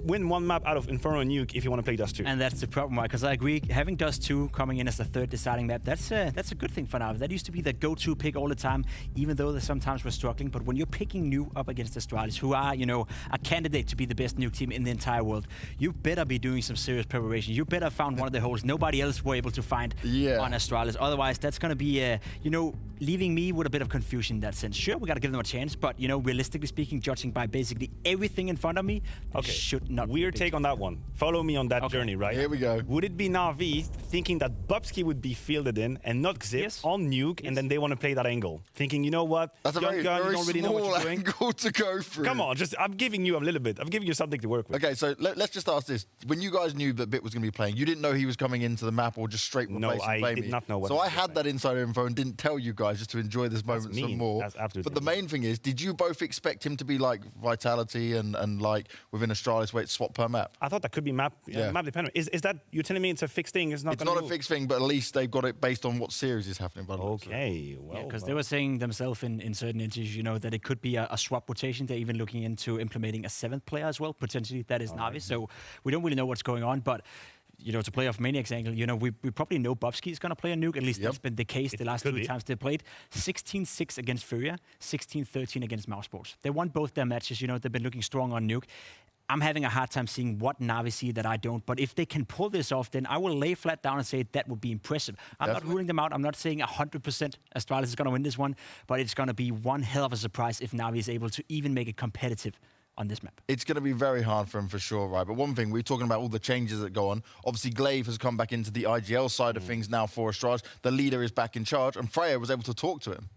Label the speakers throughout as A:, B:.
A: win one map out of Inferno and Nuke if you want to play Dust 2.
B: And that's the problem, because I agree, having Dust 2 coming in as the third deciding map, that's a good thing for now. That used to be the go-to pick all the time, even though they sometimes were struggling. But when you're picking Nuke up against Astralis, who are, you know, a candidate to be the best Nuke team in the entire world, you better be doing some serious preparation. You better have found one of the holes nobody else were able to find on Astralis. Otherwise, that's going to be, you know, leaving me with a bit of confusion in that sense. Sure, we got to give them a chance, but, you know, realistically speaking, judging by basically everything in front of me, should not.
A: Weird take on that one. Follow me on that journey, right?
C: Here we go.
A: Would it be Navi thinking that Bubsky would be fielded in and not Zip on Nuke, and then they want to play that angle? Thinking, you know what?
C: That's a very, very small angle to go through.
A: Come on, I'm giving you a little bit. I'm giving you something to work with.
C: Okay, so let's just ask this. When you guys knew that Bit was going to be playing, you didn't know he was coming into the map or just straight replacing
A: No, I did not know what.
C: So I had that insider info and didn't tell you guys just to enjoy this moment some more.
A: That's absolutely.
C: But the main thing is, did you both expect him to be like Vitality and like within Astralis where it's swap per map?
A: I thought that could be map dependent. Is that, you're telling me it's a fixed thing? It's not
C: a fixed thing, but at least they've got it based on what series is happening.
A: Okay, well,
B: because they were saying themselves in certain interviews, you know, that it could be a swap rotation. They're even looking into implementing a 7th player as well, potentially. That is NAVI. So we don't really know what's going on, but you know, to play off Maniac's angle, you know, we probably know Bubsky is going to play a Nuke. At least that's been the case the last 2 times they played. 16-6 against Furia, 16-13 against Mousesports. They won both their matches. You know, they've been looking strong on Nuke. I'm having a hard time seeing what NAVI see that I don't. But if they can pull this off, then I will lay flat down and say that would be impressive. I'm not ruling them out. I'm not saying 100% Astralis is going to win this one. But it's going to be one hell of a surprise if NAVI is able to even make it competitive on this map.
C: It's going to be very hard for him for sure, right? But one thing, we're talking about all the changes that go on. Obviously, Glaive has come back into the IGL side of things now for Astralis. The leader is back in charge, and Freya was able to talk to him.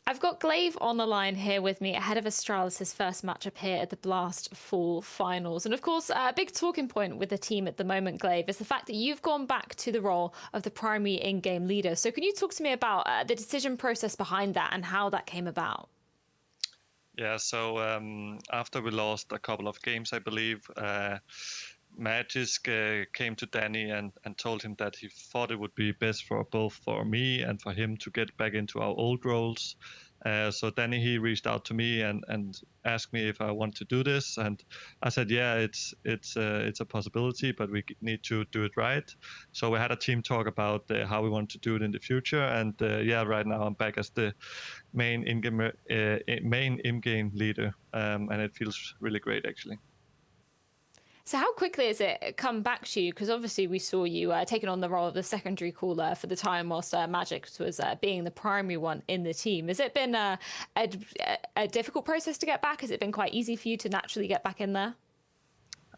D: I've got Glaive on the line here with me ahead of Astralis' first matchup here at the Blast Fall Finals. And of course, a big talking point with the team at the moment, Glaive, is the fact that you've gone back to the role of the primary in-game leader. So can you talk to me about the decision process behind that and how that came about?
E: Yeah, so after we lost a couple of games, I believe, Magisk came to Danny and told him that he thought it would be best for both for me and for him to get back into our old roles. So Danny, he reached out to me and asked me if I want to do this, and I said, yeah, it's a possibility, but we need to do it right. So we had a team talk about how we want to do it in the future, and yeah, right now I'm back as the main in-game leader, and it feels really great actually.
D: So how quickly has it come back to you? Because obviously we saw you taking on the role of the secondary caller for the time whilst Magic was being the primary one in the team. Has it been a difficult process to get back? Has it been quite easy for you to naturally get back in there?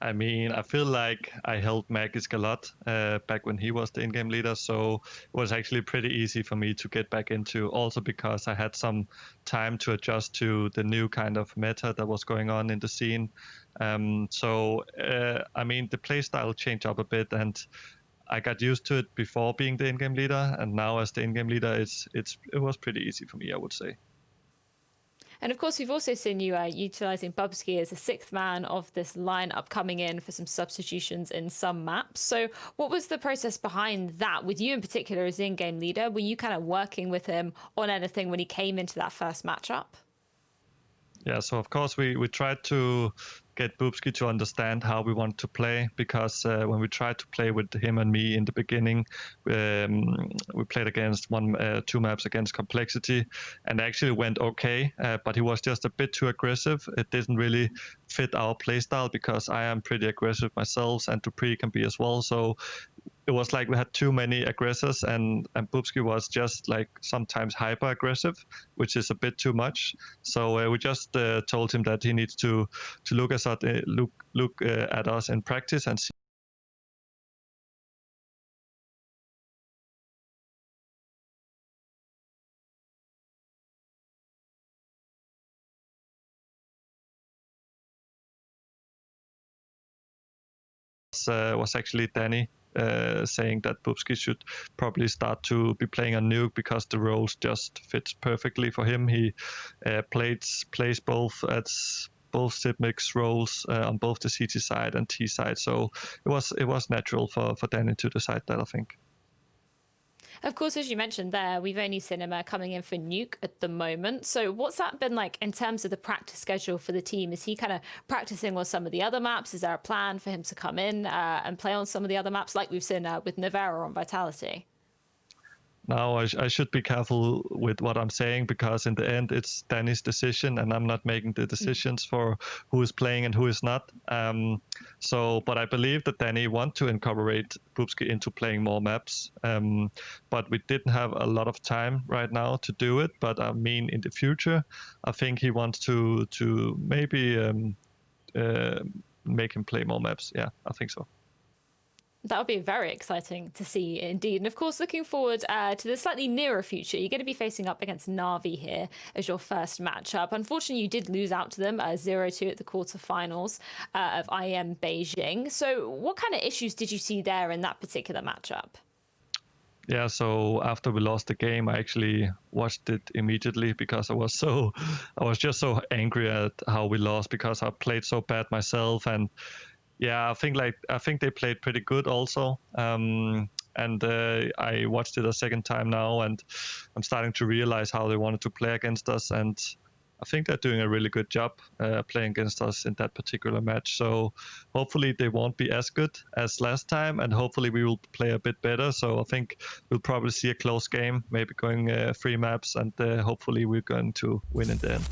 E: I mean, I feel like I helped Magisk a lot back when he was the in-game leader, so it was actually pretty easy for me to get back into, also because I had some time to adjust to the new kind of meta that was going on in the scene. I mean, the playstyle changed up a bit, and I got used to it before being the in-game leader, and now as the in-game leader, it was pretty easy for me, I would say.
D: And of course, we've also seen you utilising Bubsky as the 6th man of this lineup, coming in for some substitutions in some maps. So what was the process behind that, with you in particular as the in-game leader? Were you kind of working with him on anything when he came into that first matchup?
E: Yeah, so of course we tried to get Bubsky to understand how we want to play, because when we tried to play with him and me in the beginning, we played against 2 maps against Complexity, and actually went okay, but he was just a bit too aggressive. It didn't really fit our playstyle, because I am pretty aggressive myself, and Dupree can be as well. So it was like we had too many aggressors, and Bubsky was just like sometimes hyper aggressive, which is a bit too much. So we just told him that he needs to look at us in practice and see. Was actually Danny saying that Bubsky should probably start to be playing on Nuke, because the roles just fits perfectly for him. He plays both Sipmix roles on both the CT side and T side, so it was natural for Danny to decide that, I think.
D: Of course, as you mentioned there, we've only seen him coming in for Nuke at the moment. So what's that been like in terms of the practice schedule for the team? Is he kind of practicing on some of the other maps? Is there a plan for him to come in and play on some of the other maps like we've seen with Nvdia on Vitality?
E: Now, I should be careful with what I'm saying because in the end, it's Danny's decision, and I'm not making the decisions for who is playing and who is not. But I believe that Danny wants to incorporate ppubski into playing more maps, but we didn't have a lot of time right now to do it. But I mean, in the future, I think he wants to maybe make him play more maps. Yeah, I think so.
D: That would be very exciting to see indeed. And of course, looking forward to the slightly nearer future, you're going to be facing up against NAVI here as your first matchup. Unfortunately, you did lose out to them 0-2 at the quarterfinals of IEM Beijing. So what kind of issues did you see there in that particular matchup?
E: Yeah, so after we lost the game, I actually watched it immediately because I was just so angry at how we lost because I played so bad myself. And yeah, I think they played pretty good also. I watched it a second time now, and I'm starting to realize how they wanted to play against us. And I think they're doing a really good job playing against us in that particular match. So hopefully they won't be as good as last time, and hopefully we will play a bit better. So I think we'll probably see a close game, maybe going 3 maps, and hopefully we're going to win in the end.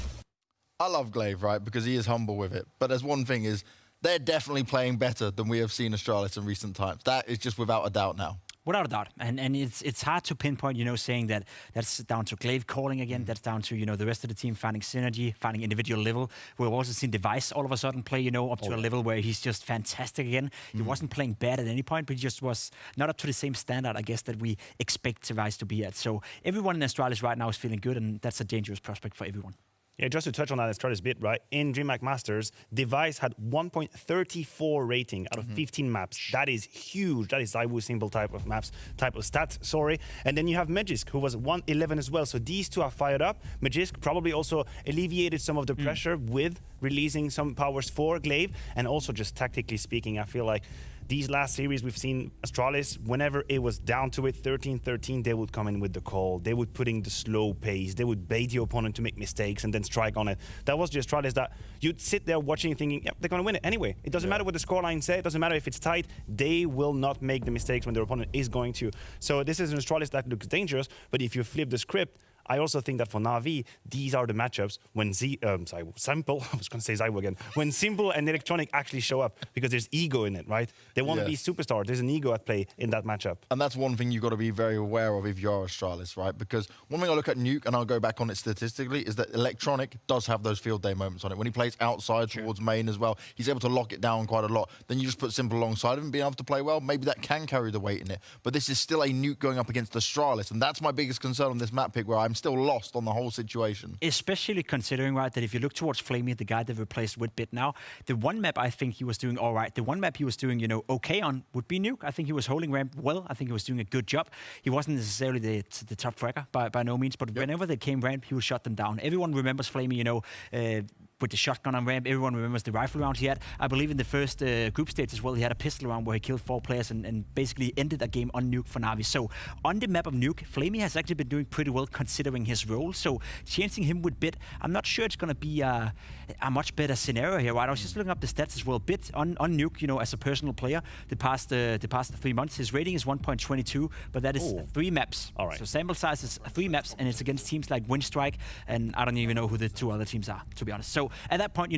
C: I love Glaive, right, because he is humble with it. But there's one thing is, they're definitely playing better than we have seen Astralis in recent times. That is just without a doubt now.
B: Without a doubt. And it's hard to pinpoint, saying that that's down to Glaive calling again, that's down to, the rest of the team finding synergy, finding individual level. We've also seen Device all of a sudden play, up to a level where he's just fantastic again. He wasn't playing bad at any point, but he just was not up to the same standard, I guess, that we expect Device to be at. So everyone in Astralis right now is feeling good, and that's a dangerous prospect for everyone.
A: Yeah, just to touch on that Astralis bit, right? In DreamHack Masters, Device had 1.34 rating out of 15 maps. That is huge. That is ZywOo simple type of stats, sorry. And then you have Magisk, who was 111 as well. So these two are fired up. Magisk probably also alleviated some of the pressure with releasing some powers for Glaive. And also just tactically speaking, I feel like these last series we've seen Astralis, whenever it was down to it, 13-13, they would come in with the call. They would put in the slow pace. They would bait the opponent to make mistakes and then strike on it. That was the Astralis that you'd sit there watching thinking, yep, they're going to win it anyway. It doesn't matter what the scoreline says. It doesn't matter if it's tight. They will not make the mistakes when their opponent is going to. So this is an Astralis that looks dangerous, but if you flip the script, I also think that for Navi, these are the matchups when Simple, I was going to say ZywOo again, when Simple and Electronic actually show up, because there's ego in it, right? They want to be superstars. There's an ego at play in that matchup. And
C: that's one thing you've got to be very aware of if you're Astralis, right? Because one thing I look at Nuke, and I'll go back on it statistically, is that Electronic does have those field day moments on it. When he plays outside towards main as well, he's able to lock it down quite a lot. Then you just put Simple alongside him and being able to play well, maybe that can carry the weight in it. But this is still a Nuke going up against Astralis, and that's my biggest concern on this map pick, where I'm still lost on the whole situation.
B: Especially considering, right, that if you look towards Flamey, the guy that replaced Whitbit now, the one map I think he was doing all right. The one map he was doing, okay on would be Nuke. I think he was holding ramp well. I think he was doing a good job. He wasn't necessarily the top fragger by no means, but whenever they came ramp, he would shut them down. Everyone remembers Flamey, with the shotgun on ramp. Everyone remembers the rifle round he had. I believe in the first group stage as well, he had a pistol round where he killed 4 players and basically ended a game on Nuke for Navi. So on the map of Nuke, Flamey has actually been doing pretty well considering his role. So changing him with Bit, I'm not sure it's going to be a much better scenario here, right? I was just looking up the stats as well. Bit on Nuke, as a personal player, the past 3 months, his rating is 1.22, but that is 3 maps.
A: All right.
B: So sample size is 3 maps, and it's against teams like Windstrike, and I don't even know who the 2 other teams are, to be honest. So at that point,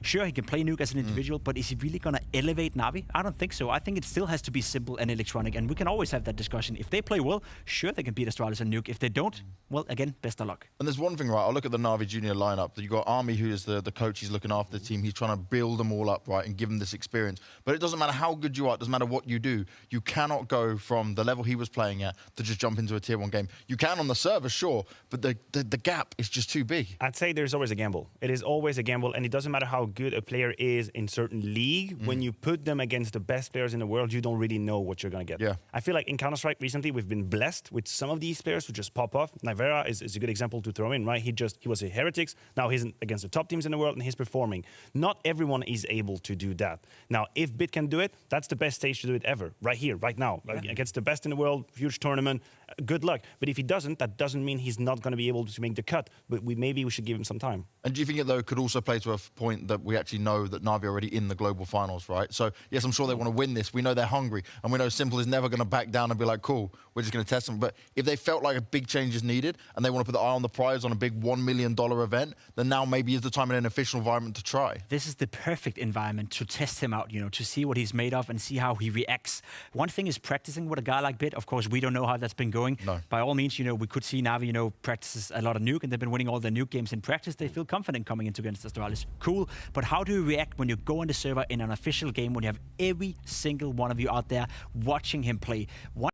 B: sure, he can play Nuke as an individual, but is he really going to elevate Navi? I don't think so. I think it still has to be Simple and Electronic, and we can always have that discussion. If they play well, sure, they can beat Astralis and Nuke. If they don't, well, again, best of luck.
C: And there's one thing, right? I'll look at the Navi junior lineup. You've got Army, who is the coach. He's looking after the team. He's trying to build them all up, right, and give them this experience. But it doesn't matter how good you are. It doesn't matter what you do. You cannot go from the level he was playing at to just jump into a tier 1 game. You can on the server, sure, but the gap is just too big.
A: I'd say there's always a gamble. It is always a gamble, and it doesn't matter how good a player is in certain league. When you put them against the best players in the world, you don't really know what you're going to get.
C: Yeah.
A: I feel like in Counter-Strike recently, we've been blessed with some of these players who just pop off. Nvdia is a good example to throw in, right? He was a Heretics. Now he's against the top teams in the world, and he's performing. Not everyone is able to do that. Now, if Bit can do it, that's the best stage to do it ever. Right here, right now. Against the best in the world, huge tournament, good luck. But if he doesn't, that doesn't mean he's not going to be able to make the cut. But maybe we should give him some time.
C: And do you think it, though, could also play to a point that we actually know that NAVI are already in the global finals, right? So, yes, I'm sure they want to win this. We know they're hungry. And we know Simple is never going to back down and be like, cool, we're just going to test them. But if they felt like a big change is needed and they want to put the eye on the prize on a big $1 million event, then now maybe is the time in an official environment to try.
B: This is the perfect environment to test him out, to see what he's made of and see how he reacts. One thing is practicing with a guy like Bit. Of course, we don't know how that's been going.
C: No.
B: By all means, we could see NAVI, practices a lot of Nuke, and they've been winning all the Nuke games in practice. They feel confident coming into against Astralis. Cool. But how do you react when you go on the server in an official game when you have every single one of you out there watching him play? One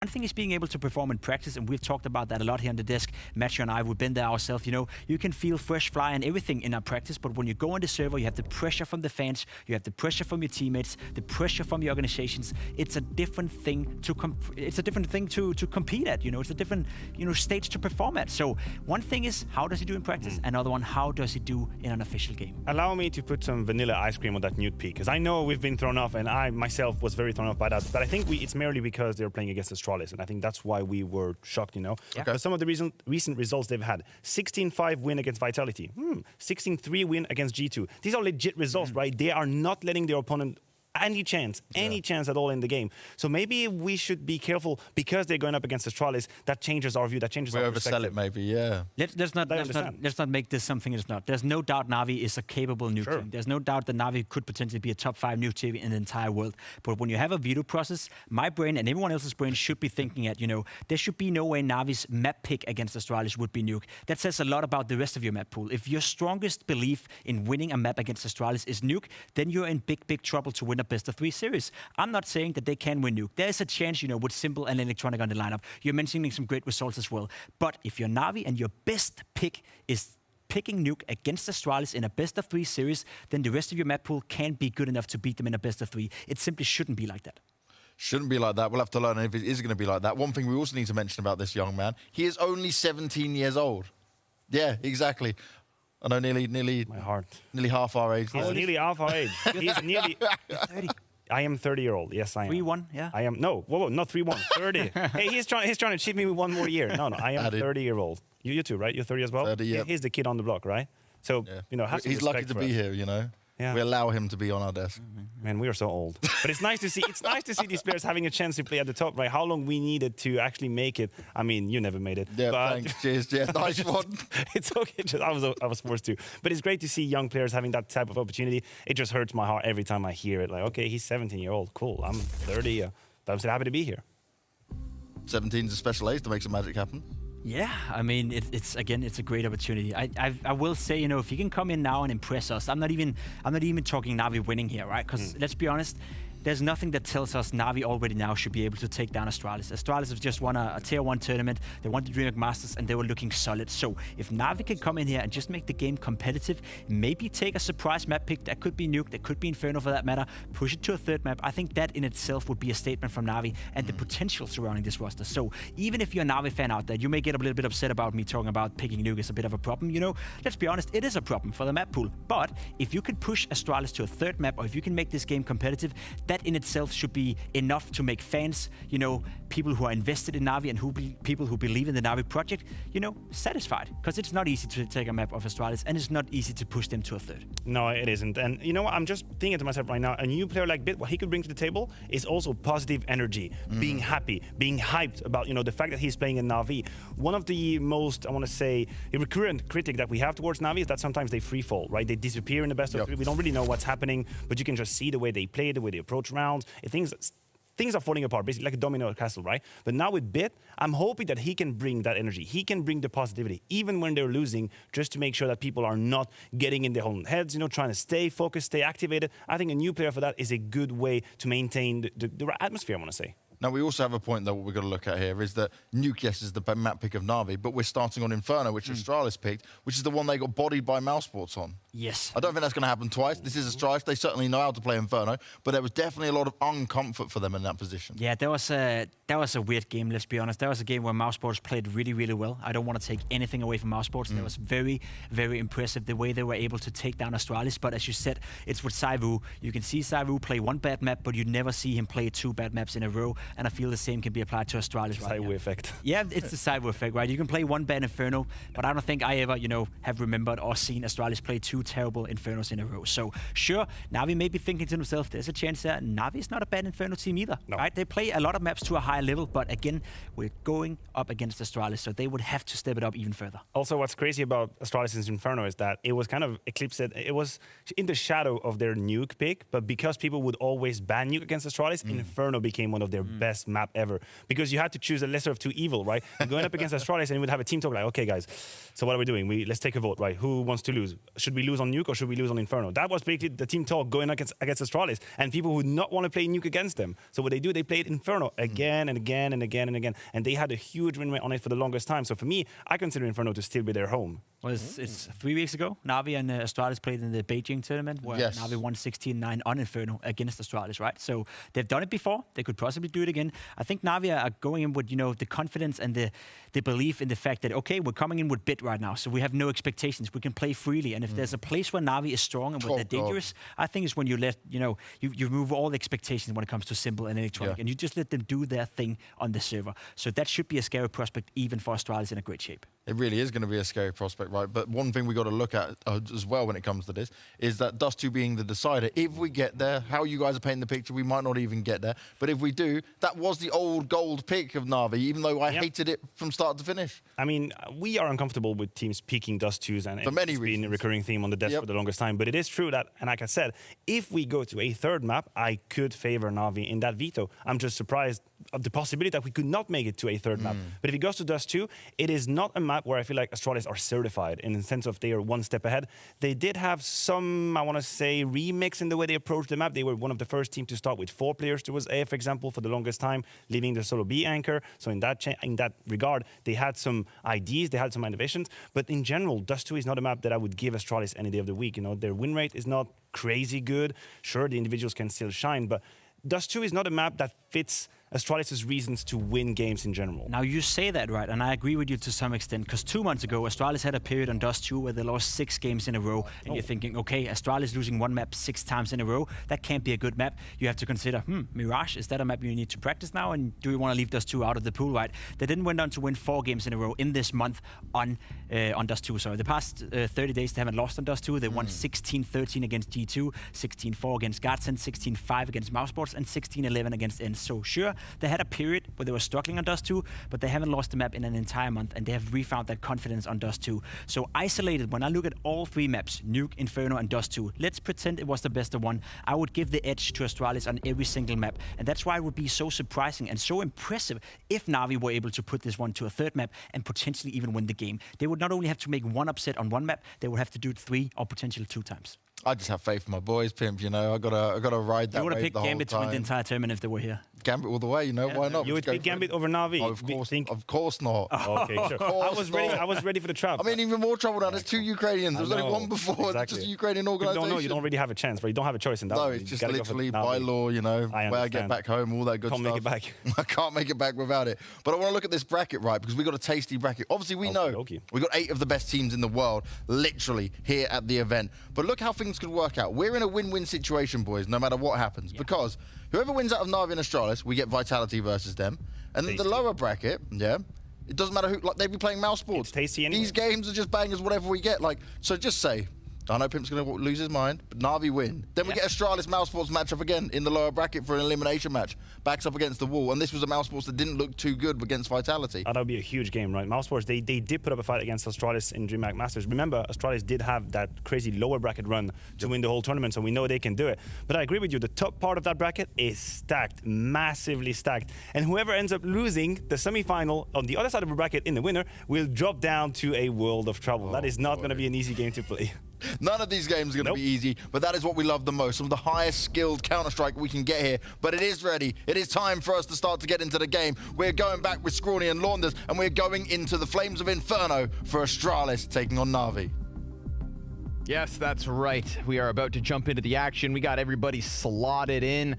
B: thing is being able to perform in practice, and we've talked about that a lot here on the desk. Matthew and I, we've been there ourselves. You can feel fresh fly and everything in our practice, but when you go on the server, you have the pressure from the fans, you have the pressure from your teammates, the pressure from your organizations. It's a different thing to compete at. It's a different stage to perform at. So one thing is, how does he do in practice? Another one, how does he do in an official game?
A: Allow me to put some vanilla ice cream on that Nuke peak, because I know we've been thrown off, and I myself was very thrown off by that. But I think it's merely because they were playing against Astralis. And I think that's why we were shocked,
B: Yeah.
A: Okay. Some of the recent results they've had. 16-5 win against Vitality. 16-3 win against G2. These are legit results, right? They are not letting their opponent any chance at all in the game. So maybe we should be careful because they're going up against Astralis. That changes our view. That changes our perspective.
C: We oversell it, maybe. Yeah.
B: Let's not make this something it's not. There's no doubt NAVI is a capable nuke team. There's no doubt that NAVI could potentially be a top 5 nuke team in the entire world. But when you have a veto process, my brain and everyone else's brain should be thinking at, there should be no way NAVI's map pick against Astralis would be nuke. That says a lot about the rest of your map pool. If your strongest belief in winning a map against Astralis is nuke, then you're in big trouble to win a best of 3 series. I'm not saying that they can win nuke. There's a chance, with Simple and Electronic on the lineup. You're mentioning some great results as well. But if you're NAVI and your best pick is picking nuke against Astralis in a best of 3 series, then the rest of your map pool can't be good enough to beat them in a best of 3. It simply shouldn't be like that.
C: Shouldn't be like that. We'll have to learn if it is going to be like that. One thing we also need to mention about this young man, he is only 17 years old. Yeah, exactly. I know nearly
A: my heart.
C: Nearly half our age.
A: He's nearly half our age. He's nearly
B: 30.
A: I am 30-year-old. Yes, I am.
B: 3-1, yeah.
A: I am. No, whoa, not 3-1. 30. Hey, he's trying to cheat me with 1 more year. No, I am 30-year-old. You too, right? You're 30 as well.
C: 30, yeah.
A: He's the kid on the block, right? So have some
C: he's lucky to be
A: us.
C: here.
A: Yeah.
C: We allow him to be on our desk.
A: Man, we are so old. But it's nice to see. It's nice to see these players having a chance to play at the top, right? How long we needed to actually make it. I mean, you never made it.
C: Yeah,
A: but
C: thanks. Cheers. Yeah, nice one.
A: It's okay. I was forced to. But it's great to see young players having that type of opportunity. It just hurts my heart every time I hear it. Like, okay, he's 17-year-old. Cool. I'm 30. I'm so happy to be here.
C: 17 is a special age to make some magic happen.
B: Yeah, I mean, it's a great opportunity. I will say, if you can come in now and impress us, I'm not even talking NAVI winning here, right? Because let's be honest, there's nothing that tells us NAVI already now should be able to take down Astralis. Astralis have just won a Tier 1 tournament. They won the DreamHack Masters, and they were looking solid. So if NAVI can come in here and just make the game competitive, maybe take a surprise map pick, that could be Nuke, that could be Inferno for that matter, push it to a 3rd map, I think that in itself would be a statement from NAVI and the potential surrounding this roster. So even if you're a NAVI fan out there, you may get a little bit upset about me talking about picking Nuke as a bit of a problem. Let's be honest, it is a problem for the map pool. But if you could push Astralis to a 3rd map, or if you can make this game competitive, that in itself should be enough to make fans, people who are invested in NAVI and people who believe in the NAVI project, satisfied. Because it's not easy to take a map of Astralis, and it's not easy to push them to a 3rd.
A: No, it isn't. And you know what? I'm just thinking to myself right now, a new player like Bit, what he could bring to the table is also positive energy, being happy, being hyped about, the fact that he's playing in NAVI. One of the most, I want to say, a recurrent critic that we have towards NAVI is that sometimes they free fall, right? They disappear in the best of 3. We don't really know what's happening, but you can just see the way they play, the way they approach rounds. Things are falling apart, basically like a domino castle, right? But now with Bit, I'm hoping that he can bring that energy. He can bring the positivity, even when they're losing, just to make sure that people are not getting in their own heads, trying to stay focused, stay activated. I think a new player for that is a good way to maintain the atmosphere, I want to say.
C: Now, we also have a point that what we've got to look at here is that Nuke, yes, is the map pick of NAVI, but we're starting on Inferno, which Astralis picked, which is the one they got bodied by Mousesports on.
B: Yes.
C: I don't think that's going to happen twice. This is Astralis. They certainly know how to play Inferno, but there was definitely a lot of uncomfort for them in that position.
B: Yeah, that was a weird game, let's be honest. That was a game where Mousesports played really, really well. I don't want to take anything away from Mousesports. That was very, very impressive, the way they were able to take down Astralis. But as you said, it's with ZywOo. You can see ZywOo play 1 bad map, but you never see him play 2 bad maps in a row. and I feel the same can be applied to Astralis right now.
A: Sideway effect.
B: Yeah, it's the sideway effect, right? You can play one bad Inferno, but I don't think I ever, have remembered or seen Astralis play 2 terrible Infernos in a row. So sure, Navi may be thinking to himself, there's a chance that Navi is not a bad Inferno team either, right? They play a lot of maps to a higher level, but again, we're going up against Astralis, so they would have to step it up even further.
A: Also, what's crazy about Astralis' Inferno is that it was kind of eclipsed. It was in the shadow of their Nuke pick, but because people would always ban Nuke against Astralis, Inferno became one of their best map ever. Because you had to choose a lesser of 2 evil, right? And going up against Astralis, and you would have a team talk like, okay, guys, so what are we doing? Let's take a vote, right? Who wants to lose? Should we lose on Nuke or should we lose on Inferno? That was basically the team talk going against Astralis, and people would not want to play Nuke against them. So what they do, they played Inferno again and again and again and again, and they had a huge win rate on it for the longest time. So for me, I consider Inferno to still be their home.
B: Well, it's 3 weeks ago. Navi and Astralis played in the Beijing tournament where Navi won 16-9 on Inferno against Astralis, right? So they've done it before. They could possibly do it again. I think Navi are going in with, the confidence and the belief in the fact that, okay, we're coming in with bid right now, so we have no expectations. We can play freely. And if there's a place where Navi is strong and where they're dangerous, I think it's when you let, you remove all the expectations when it comes to Simple and Electronic, and you just let them do their thing on the server. So that should be a scary prospect even for Astralis in a great shape.
C: It really is going to be a scary prospect, right? But one thing we got to look at as well when it comes to this is that Dust2 being the decider. If we get there, how you guys are painting the picture, we might not even get there. But if we do, that was the old gold pick of Navi, even though I hated it from start to finish.
A: I mean, we are uncomfortable with teams picking Dust2s, and
C: for many
A: it's
C: reasons.
A: been a recurring theme on the desk for the longest time. But it is true that, and like I said, if we go to a third map, I could favor Navi in that veto. I'm just surprised of the possibility that we could not make it to a third map. But if it goes to Dust2, it is not a map where I feel like Astralis are certified in the sense of they are one step ahead. They did have some, I want to say, remix in the way they approached the map. They were one of the first teams to start with 4 players towards A, for example, for the longest time, leaving the solo B anchor. So in that regard, they had some ideas, they had some innovations. But in general, Dust2 is not a map that I would give Astralis any day of the week. Their win rate is not crazy good. Sure, the individuals can still shine, but Dust2 is not a map that fits Astralis' reasons to win games in general.
B: Now, you say that, right, and I agree with you to some extent, because 2 months ago, Astralis had a period on Dust2 where they lost 6 games in a row, and you're thinking, okay, Astralis losing one map 6 times in a row, that can't be a good map. You have to consider, Mirage, is that a map you need to practice now, and do you want to leave Dust2 out of the pool, right? They didn't went on to win 4 games in a row in this month on Dust2. So the past 30 days, they haven't lost on Dust2. They won 16-13 against G2, 16-4 against Godsend, 16-5 against Mousesports, and 16-11 against ENCE. So sure, they had a period where they were struggling on Dust2, but they haven't lost the map in an entire month, and they have refound that confidence on Dust2. So isolated, when I look at all 3 maps, Nuke, Inferno, and Dust2, let's pretend it was the best of one. I would give the edge to Astralis on every single map, and that's why it would be so surprising and so impressive if Navi were able to put this one to a third map and potentially even win the game. They would not only have to make 1 upset on 1 map, they would have to do it 3 or potentially 2 times.
C: I just have faith in my boys, Pimp. I gotta ride that.
B: You would have
C: wave
B: picked
C: the whole
B: Gambit to win
C: time.
B: the entire tournament if they were here.
C: Gambit all the way, why not?
A: You would pick Gambit over Navi?
C: Oh, of course not.
A: Okay, sure. I was ready for the trap.
C: I mean, even more trouble now. There's 2 Ukrainians. There was only one before.
A: Exactly.
C: Just a Ukrainian organisation.
A: You don't really have a chance, but you don't have a choice in that.
C: No,
A: one.
C: it's just literally by law, where I get back home, all that good stuff.
A: Can't make it back.
C: I can't make it back without it. But I want to look at this bracket, right, because we got a tasty bracket. Obviously, we know we got 8 of the best teams in the world, literally, here at the event. But look how things could work out. We're in a win-win situation, boys, no matter what happens. Because whoever wins out of Navi and Astralis, we get Vitality versus them. And then the lower bracket, it doesn't matter who, they'd be playing mouse sports.
A: It's tasty anyway.
C: These games are just bangers, whatever we get. So just say, I know Pimp's going to lose his mind, but Navi win. Then we get Astralis Mousesports matchup again in the lower bracket for an elimination match. Backs up against the wall. And this was a Mousesports that didn't look too good against Vitality.
A: That would be a huge game, right? Mousesports, they did put up a fight against Astralis in DreamHack Masters. Remember, Astralis did have that crazy lower bracket run to win the whole tournament, so we know they can do it. But I agree with you, the top part of that bracket is stacked, massively stacked. And whoever ends up losing the semi-final on the other side of the bracket in the winner will drop down to a world of trouble. That is not going to be an easy game to play.
C: None of these games are going to be easy, but that is what we love the most. Some of the highest skilled Counter-Strike we can get here, but it is ready. It is time for us to start to get into the game. We're going back with Scrawny and Launders, and we're going into the Flames of Inferno for Astralis taking on Navi.
F: Yes, that's right. We are about to jump into the action. We got everybody slotted in.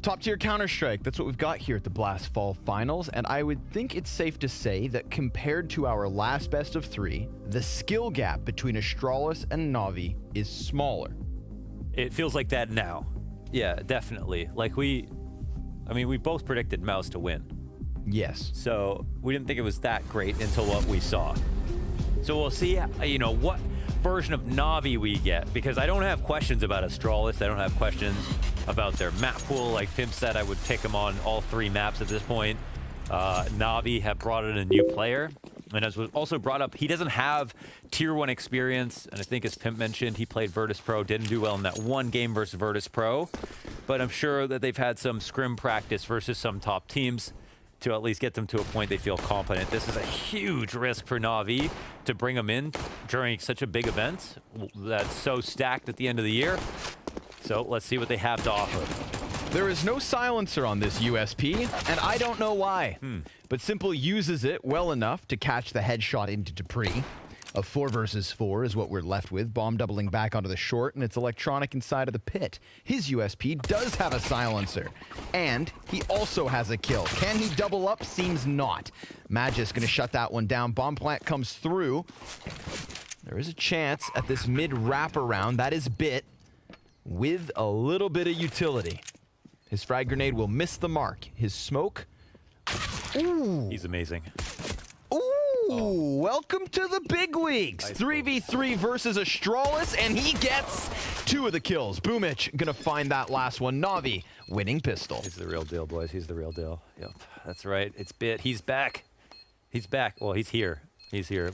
F: Top-tier Counter-Strike, that's what we've got here at the Blast Fall Finals, and I would think it's safe to say that compared to our last best of 3, the skill gap between Astralis and Navi is smaller.
G: It feels like that now. Yeah, definitely. I mean, we both predicted Mouse to win.
F: Yes.
G: So we didn't think it was that great until what we saw. So we'll see, you know, what version of NAVI we get, because I don't have questions about Astralis. I don't have questions about their map pool. Like Pimp said, I would pick them on all 3 maps at this point. NAVI have brought in a new player. And as was also brought up, he doesn't have tier 1 experience. And I think as Pimp mentioned, he played Virtus Pro, didn't do well in that one game versus Virtus Pro. But I'm sure that they've had some scrim practice versus some top teams to at least get them to a point they feel confident. This is a huge risk for NAVI to bring them in during such a big event that's so stacked at the end of the year. So let's see what they have to offer.
F: There is no silencer on this USP, and I don't know why. But Simple uses it well enough to catch the headshot into Dupree. A 4 versus 4 is what we're left with. Bomb doubling back onto the short, and it's electronic inside of the pit. His USP does have a silencer, and he also has a kill. Can he double up? Seems not. Magis gonna shut that one down. Bomb plant comes through. There is a chance at this mid wraparound. That is Bit with a little bit of utility. His frag grenade will miss the mark. His smoke. Ooh.
G: He's amazing.
F: Ooh, welcome to the big leagues.
G: Nice
F: 3v3 versus Astralis, and he gets 2 of the kills. Boomich gonna find that last one. Navi winning pistol.
G: He's the real deal, boys. He's the real deal. Yep, that's right. It's Bit. He's back. He's back. Well, he's here. He's here.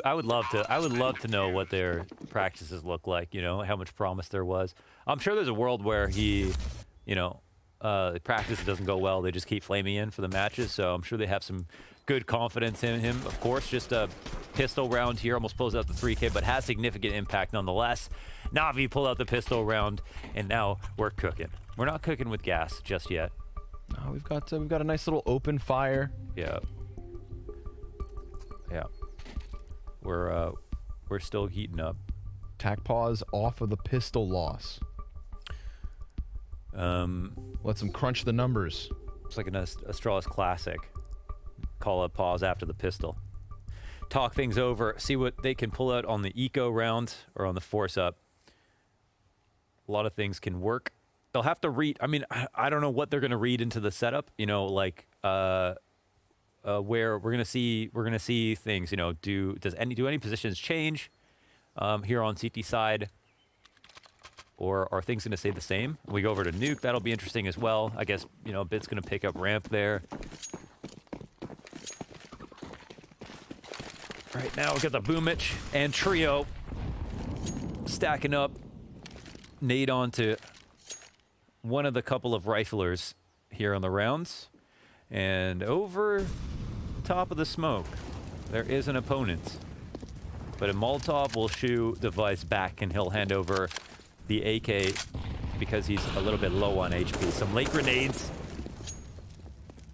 G: I would love to know what their practices look like. You know, how much promise there was. I'm sure there's a world where he, you know, the practice doesn't go well. They just keep flaming in for the matches. So I'm sure they have some good confidence in him. Of course, just a pistol round here, almost pulls out the 3K, but has significant impact nonetheless. Navi pull out the pistol round, and now we're cooking. We're not cooking with gas just yet.
F: Oh, we've got a nice little open fire.
G: Yeah. Yeah. We're still heating up.
F: Tac pause off of the pistol loss. Let's them crunch the numbers.
G: It's like an Astralis classic. Call a pause after the pistol. Talk things over. See what they can pull out on the eco round or on the force up. A lot of things can work. They'll have to read. I mean, I don't know what they're going to read into the setup. You know, like where we're going to see things. You know, do any positions change here on CT side? Or are things going to stay the same? We go over to Nuke. That'll be interesting as well. I guess, you know, Bit's going to pick up ramp there. Right now, we've got the Boomich and Trio stacking up. Nade onto one of the couple of riflers here on the rounds. And over top of the smoke, there is an opponent. But a Molotov will shoo Device back, and he'll hand over the AK because he's a little bit low on HP. Some late grenades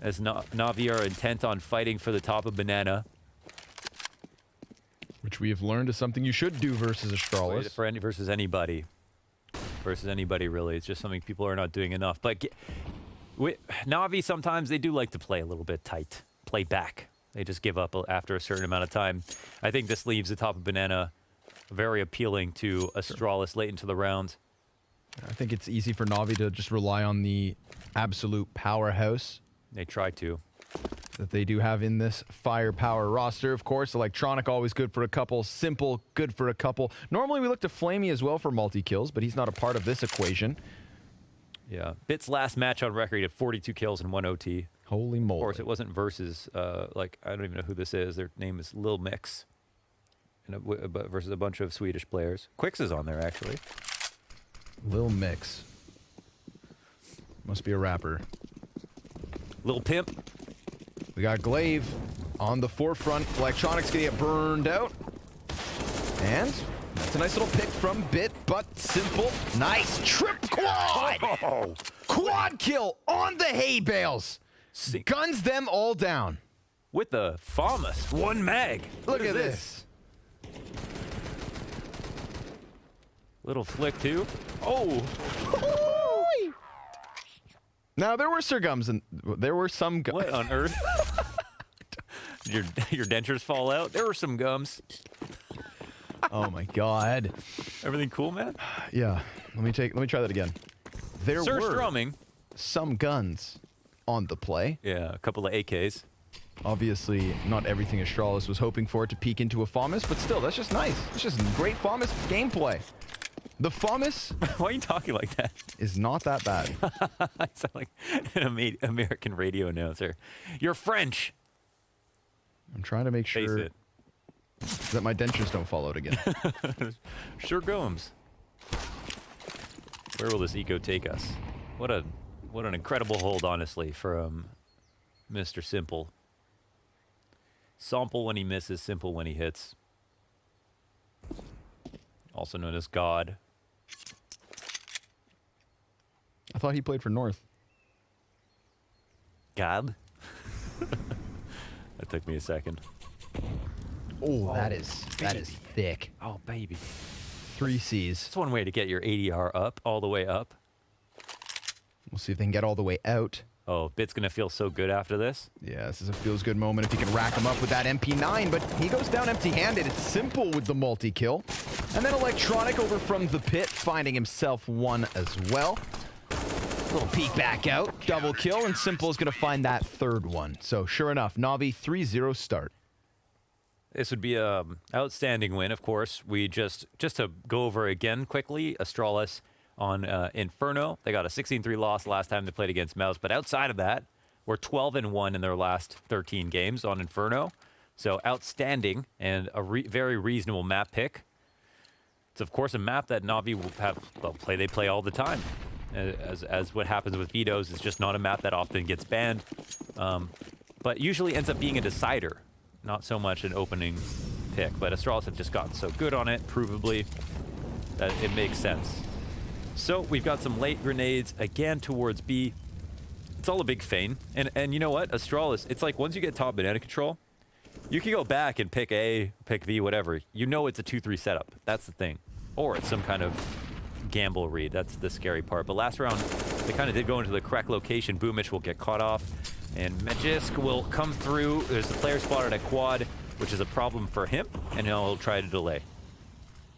G: as Navi are intent on fighting for the top of Banana.
F: Which we have learned is something you should do versus Astralis.
G: Versus anybody. Versus anybody, really. It's just something people are not doing enough. But Navi, sometimes they do like to play a little bit tight. Play back. They just give up after a certain amount of time. I think this leaves the top of Banana very appealing to Astralis late into the round.
F: I think it's easy for Navi to just rely on the absolute powerhouse.
G: They try to.
F: That they do have in this firepower roster. Of course, Electronic always good for a couple. Simple, good for a couple. Normally we look to Flamey as well for multi-kills, but he's not a part of this equation.
G: Yeah. Bit's last match on record, he had 42 kills and 1 OT.
F: Holy moly.
G: Of course, it wasn't versus, like, I don't even know who this is. Their name is Lil Mix. But versus a bunch of Swedish players. Quix is on there, actually.
F: Lil Mix. Must be a rapper.
G: Lil Pimp.
F: We got Glaive on the forefront. Electronic's gonna get burned out. And that's a nice little pick from Bit, but Simple. Nice trip quad!
G: Oh.
F: Quad kill on the hay bales. Guns them all down.
G: With the FAMAS. 1 mag.
F: Look at this.
G: Little flick, too. Oh!
F: Now, there were gums and there were some gums.
G: What on earth? your dentures fall out? There were some gums.
F: Oh, my God.
G: Everything cool, man?
F: Yeah. Let me try that again. There
G: Sir
F: were.
G: Strumming.
F: some guns on the play.
G: Yeah, a couple of AKs.
F: Obviously, not everything Astralis was hoping for to peek into a FAMAS, but still, that's just nice. It's just great FAMAS gameplay. The FAMAS
G: Why are you talking like that?
F: is not that bad.
G: I sound like an American radio announcer. You're French.
F: I'm trying to make
G: Face
F: sure
G: it.
F: that my dentures don't fall out again.
G: Sure goes. Where will this eco take us? What an incredible hold, honestly, from Mr. Simple. Sample when he misses, simple when he hits. Also known as God.
F: I thought he played for North.
G: God? That took me a second.
F: Oh, that is thick.
G: Oh, baby.
F: 3 Cs.
G: That's one way to get your ADR up, all the way up.
F: We'll see if they can get all the way out.
G: Oh, Bit's going to feel so good after this.
F: Yeah, this is a feels-good moment if he can rack him up with that MP9, but he goes down empty-handed. It's Simple with the multi-kill. And then Electronic over from the pit, finding himself one as well. Little peek back out, double kill, and Simple is going to find that third one. So sure enough, Navi 3-0 start.
G: This would be a outstanding win, of course. We just to go over again quickly, Astralis on Inferno. They got a 16-3 loss last time they played against Mouse, but outside of that, we're 12-1 in their last 13 games on Inferno. So outstanding and a very reasonable map pick. It's of course a map that Navi will have they play all the time. As what happens with vetoes, it's just not a map that often gets banned, but usually ends up being a decider, not so much an opening pick. But Astralis have just gotten so good on it, provably, that it makes sense. So we've got some late grenades again towards B. It's all a big feign, and you know what, Astralis, it's like once you get top banana control, you can go back and pick A, pick V, whatever. You know it's a 2-3 setup. That's the thing, or it's some kind of gamble read. That's the scary part. But last round, they kind of did go into the correct location. Boomich will get caught off, and Magisk will come through. There's the player spotted at quad, which is a problem for him, and he'll try to delay.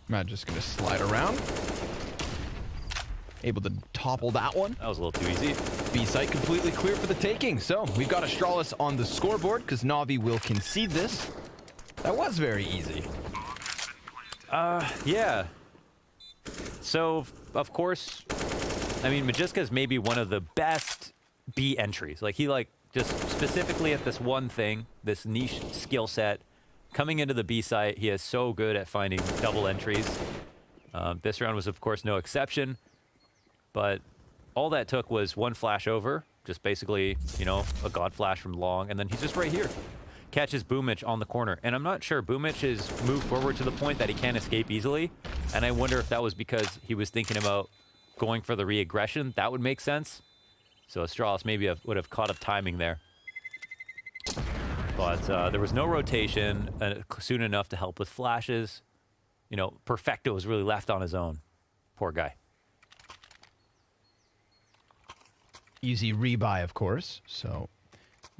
F: Magisk going to slide around. Able to topple that one.
G: That was a little too easy.
F: B site completely clear for the taking. So we've got Astralis on the scoreboard because Navi will concede this. That was very easy.
G: Yeah. So, of course, I mean, Magiska is maybe one of the best B entries. Like, he, just specifically at this one thing, this niche skill set, coming into the B site, he is so good at finding double entries. This round was, of course, no exception. But all that took was one flash over, just basically, a god flash from long, and then he's just right here. Catches Boomich on the corner. And I'm not sure, Boomich has moved forward to the point that he can't escape easily. And I wonder if that was because he was thinking about going for the re-aggression. That would make sense. So Astralis maybe would have caught up timing there. But there was no rotation soon enough to help with flashes. Perfecto was really left on his own. Poor guy.
F: Easy rebuy, of course, so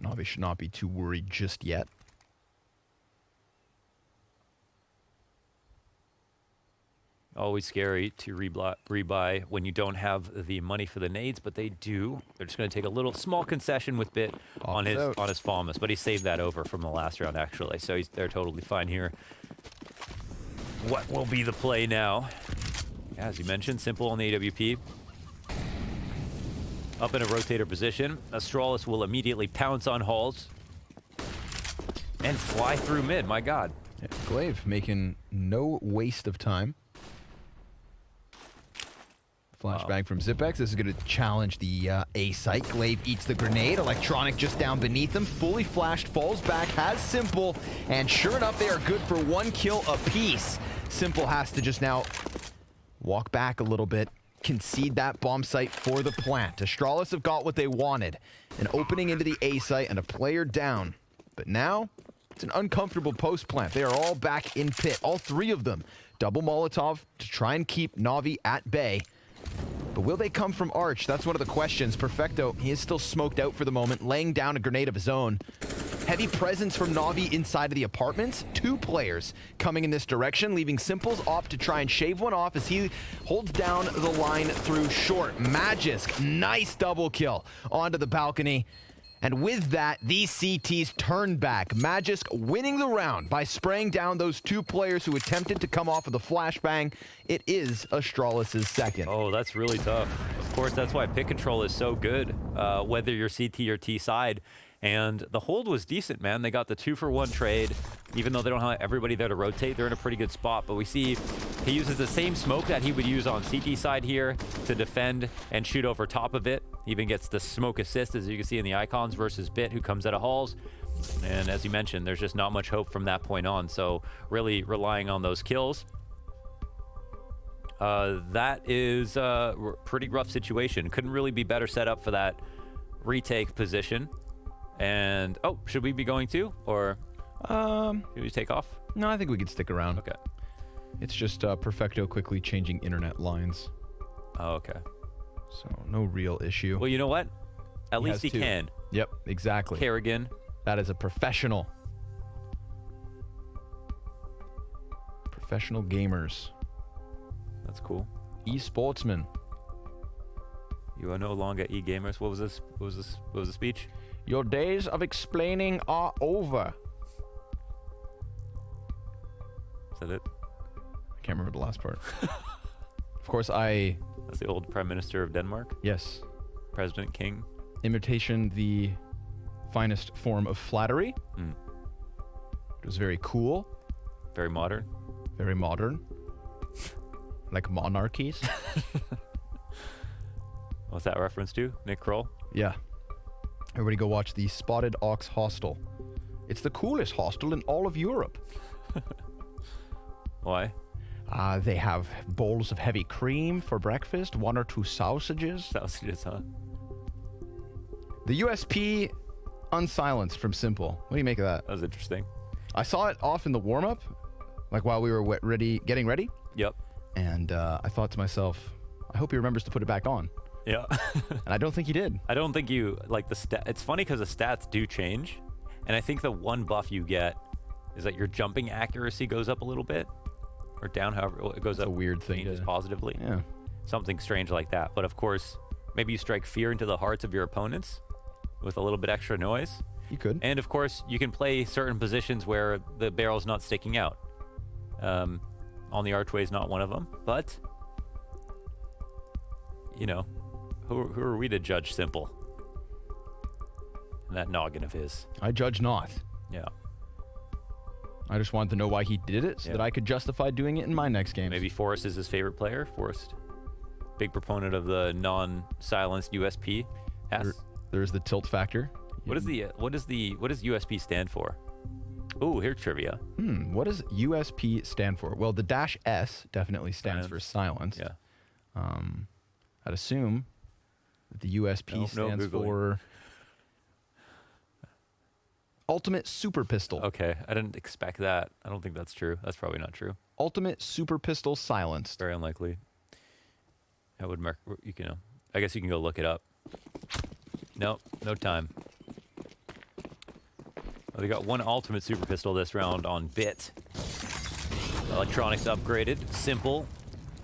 F: Navi should not be too worried just yet.
G: Always scary to rebuy when you don't have the money for the nades, but they do. They're just going to take a little small concession with Bit on his FAMAS, but he saved that over from the last round, actually, so they're totally fine here. What will be the play now? As you mentioned, Simple on the AWP. Up in a rotator position, Astralis will immediately pounce on Halls and fly through mid. My God.
F: Yeah, Glaive making no waste of time. Flashbang from Zipex. This is going to challenge the A site. Glaive eats the grenade. Electronic just down beneath him. Fully flashed, falls back, has Simple, and sure enough, they are good for 1 kill apiece. Simple has to just now walk back a little bit. Concede that bomb site for the plant. Astralis have got what they wanted. An opening into the A site and a player down. But now, it's an uncomfortable post plant. They are all back in pit. All 3 of them. Double Molotov to try and keep Navi at bay. But will they come from Arch? That's one of the questions. Perfecto, he is still smoked out for the moment, laying down a grenade of his own. Heavy presence from Na'Vi inside of the apartments. 2 players coming in this direction, leaving Simple's opt to try and shave one off as he holds down the line through short. Magisk, nice double kill onto the balcony. And with that, these CTs turned back. Magisk winning the round by spraying down those 2 players who attempted to come off of the flashbang. It is Astralis' second.
G: Oh, that's really tough. Of course, that's why pick control is so good, whether you're CT or T side. And the hold was decent, man. They got the 2-for-1 trade. Even though they don't have everybody there to rotate, they're in a pretty good spot. But we see he uses the same smoke that he would use on CT side here to defend and shoot over top of it. He even gets the smoke assist, as you can see in the icons, versus Bit, who comes out of halls. And as you mentioned, there's just not much hope from that point on. So really relying on those kills. That is a pretty rough situation. Couldn't really be better set up for that retake position. And, oh, should we be going to? Or should we take off?
F: No, I think we could stick around.
G: Okay.
F: It's just Perfecto quickly changing internet lines.
G: Oh, okay.
F: So no real issue.
G: Well, you know what? At least he
F: 2.
G: can.
F: Yep, exactly.
G: Kerrigan.
F: That is a professional. Professional gamers.
G: That's cool.
F: E-sportsmen.
G: You are no longer e-gamers. What was this? What was the speech?
F: Your days of explaining are over.
G: Is that it?
F: I can't remember the last part. Of course,
G: That's the old Prime Minister of Denmark.
F: Yes.
G: President King.
F: Imitation, the finest form of flattery.
G: Mm.
F: It was very cool.
G: Very modern.
F: Very modern. Like monarchies.
G: What's that reference to? Nick Kroll?
F: Yeah. Everybody go watch the Spotted Ox Hostel. It's the coolest hostel in all of Europe.
G: Why?
F: They have bowls of heavy cream for breakfast, 1 or 2 sausages.
G: Sausages, huh?
F: The USP unsilenced from Simple. What do you make of that?
G: That was interesting.
F: I saw it off in the warm-up, like while we were getting ready.
G: Yep.
F: And I thought to myself, I hope he remembers to put it back on.
G: Yeah.
F: And I don't think he did.
G: I don't think you, like the stat. It's funny because the stats do change. And I think the one buff you get is that your jumping accuracy goes up a little bit. Or down, however it goes
F: That's
G: up.
F: a weird thing.
G: Changes positively.
F: Yeah.
G: Something strange like that. But of course, maybe you strike fear into the hearts of your opponents with a little bit extra noise.
F: You could.
G: And of course, you can play certain positions where the barrel's not sticking out. On the archway is not one of them. But, you know, who are we to judge Simple? And that noggin of his.
F: I judge not.
G: Yeah.
F: I just wanted to know why he did it so that I could justify doing it in my next game.
G: Maybe Forrest is his favorite player. Forrest, big proponent of the non-silenced USP.
F: There's the tilt factor.
G: What does USP stand for? Ooh, here's trivia.
F: What does USP stand for? Well, the dash S definitely stands for silence.
G: Yeah.
F: I'd assume that the USP stands for Ultimate Super Pistol.
G: Okay, I didn't expect that. I don't think that's true. That's probably not true.
F: Ultimate Super Pistol silenced.
G: Very unlikely. That would mark. You know. I guess you can go look it up. Nope, no time. Well, they got one Ultimate Super Pistol this round on Bit. Electronics upgraded. Simple.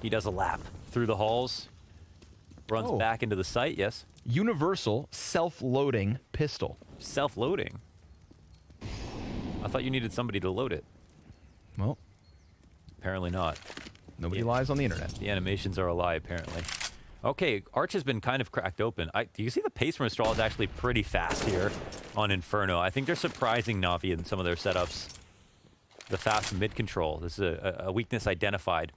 G: He does a lap through the halls. Runs back into the site. Yes.
F: Universal self-loading pistol.
G: Self-loading. I thought you needed somebody to load it.
F: Well,
G: apparently not.
F: Nobody lies on the internet.
G: The animations are a lie, apparently. Okay, Arch has been kind of cracked open. Do you see the pace from Astralis is actually pretty fast here on Inferno? I think they're surprising Navi in some of their setups. The fast mid control. This is a weakness identified.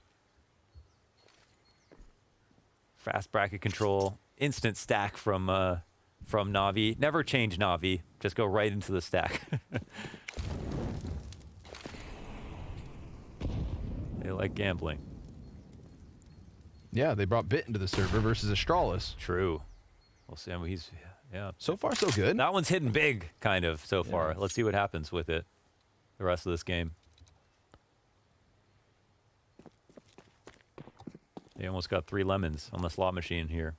G: Fast bracket control. Instant stack from Navi. Never change Navi. Just go right into the stack. They like gambling.
F: Yeah, they brought Bit into the server versus Astralis.
G: True. We'll see. I mean, yeah.
F: So far, so good.
G: That one's hitting big, kind of, so far. Let's see what happens with it the rest of this game. They almost got 3 lemons on the slot machine here.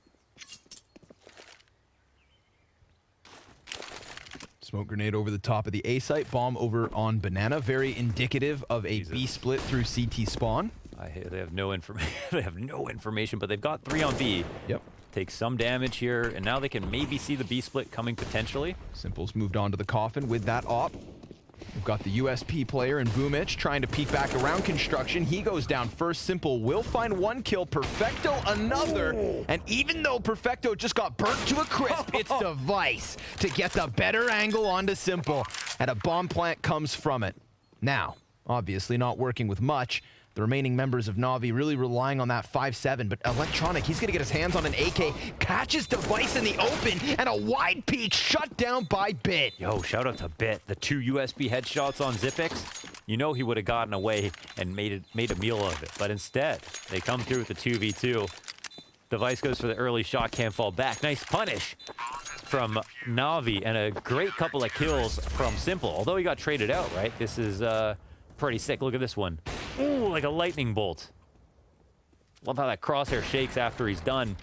F: Smoke grenade over the top of the A site. Bomb over on Banana. Very indicative of a B split through CT spawn.
G: They have no information. They have no information, but they've got 3 on B.
F: Yep.
G: Take some damage here, and now they can maybe see the B split coming potentially.
F: Simple's moved on to the coffin with that op. We've got the USP player in Boomich trying to peek back around construction. He goes down first. Simple will find 1 kill. Perfecto another. Ooh. And even though Perfecto just got burnt to a crisp, it's Device to get the better angle onto Simple. And a bomb plant comes from it. Now, obviously not working with much. The remaining members of NAVI really relying on that 5-7, but Electronic, he's gonna get his hands on an AK, catches Device in the open, and a wide peek shut down by Bit.
G: Yo, shout out to Bit. The 2 USB headshots on Zipix. You know he would have gotten away and made a meal of it, but instead, they come through with the 2v2. Device goes for the early shot, can't fall back. Nice punish from NAVI, and a great couple of kills from Simple. Although he got traded out, right? This is pretty sick. Look at this one. Ooh, like a lightning bolt. Love how that crosshair shakes after he's done.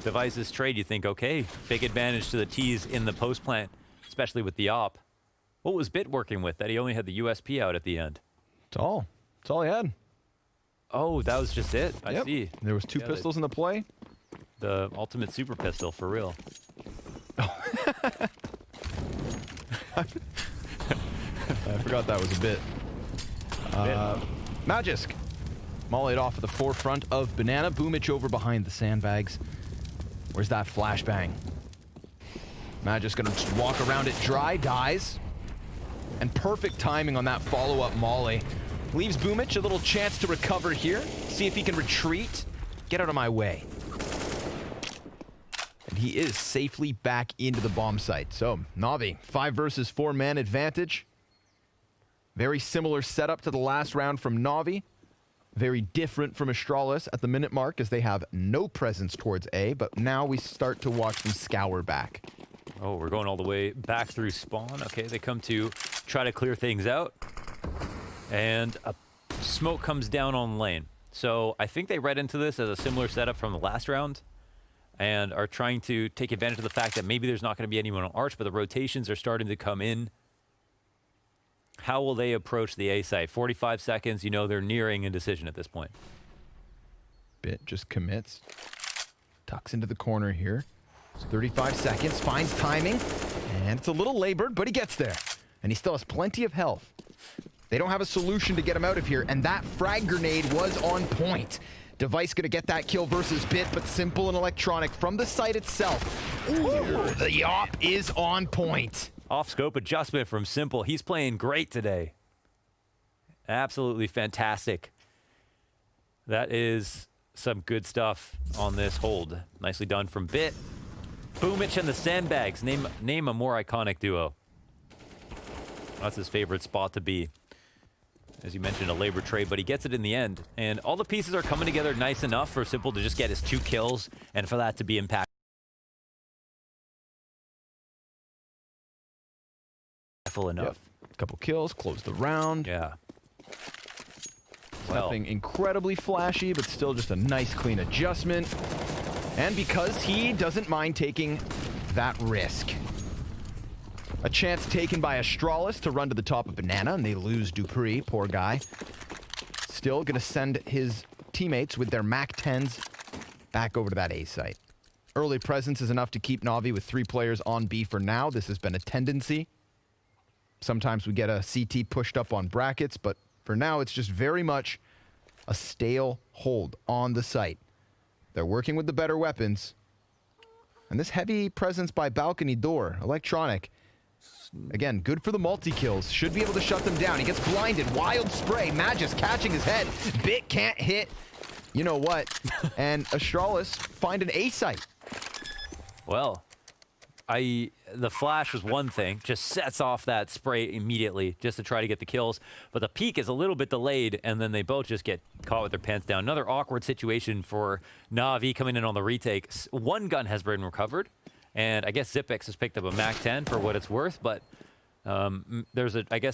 G: Device's trade, you think, okay, big advantage to the T's in the post plant, especially with the op. What was Bit working with that he only had the USP out at the end?
F: That's all he had.
G: Oh, that was just it. I
F: Yep.
G: see.
F: There was 2 pistols in the play.
G: The ultimate super pistol, for real.
F: I forgot that was a Bit. Magisk. Mollied off at the forefront of Banana. Boomich over behind the sandbags. Where's that flashbang? Magisk gonna just walk around it dry, dies. And perfect timing on that follow-up molly. Leaves Boomich a little chance to recover here. See if he can retreat. Get out of my way. And he is safely back into the bomb site. So, Navi, 5 versus 4 man advantage. Very similar setup to the last round from Navi. Very different from Astralis at the minute mark as they have no presence towards A, but now we start to watch them scour back.
G: Oh, we're going all the way back through spawn. Okay, they come to try to clear things out. And a smoke comes down on lane. So I think they read into this as a similar setup from the last round and are trying to take advantage of the fact that maybe there's not going to be anyone on Arch, but the rotations are starting to come in. How will they approach the A site? 45 seconds, you know they're nearing a decision at this point.
F: Bit just commits. Tucks into the corner here. 35 seconds, finds timing. And it's a little labored, but he gets there. And he still has plenty of health. They don't have a solution to get him out of here, and that frag grenade was on point. Device gonna get that kill versus Bit, but Simple and Electronic from the site itself. Ooh, the op is on point.
G: Off-scope adjustment from Simple. He's playing great today. Absolutely fantastic. That is some good stuff on this hold. Nicely done from Bit. Boomich and the Sandbags. Name a more iconic duo. That's his favorite spot to be. As you mentioned, a labor trade, but he gets it in the end. And all the pieces are coming together nice enough for Simple to just get his 2 kills and for that to be impactful enough.
F: Yep. Couple kills, close the round.
G: Yeah.
F: Nothing incredibly flashy, but still just a nice, clean adjustment. And because he doesn't mind taking that risk. A chance taken by Astralis to run to the top of Banana, and they lose Dupree, poor guy. Still gonna send his teammates with their MAC-10s back over to that A site. Early presence is enough to keep Navi with 3 players on B for now. This has been a tendency. Sometimes we get a CT pushed up on brackets, but for now it's just very much a stale hold on the site. They're working with the better weapons. And this heavy presence by balcony door, Electronic, again, good for the multi-kills. Should be able to shut them down. He gets blinded. Wild spray. Magisk catching his head. Bit can't hit. You know what? And Astralis find an A site.
G: Well, the flash was one thing, just sets off that spray immediately just to try to get the kills. But the peak is a little bit delayed, and then they both just get caught with their pants down. Another awkward situation for NAVI coming in on the retake. 1 gun has been recovered, and I guess Zipix has picked up a MAC-10 for what it's worth, but there's I guess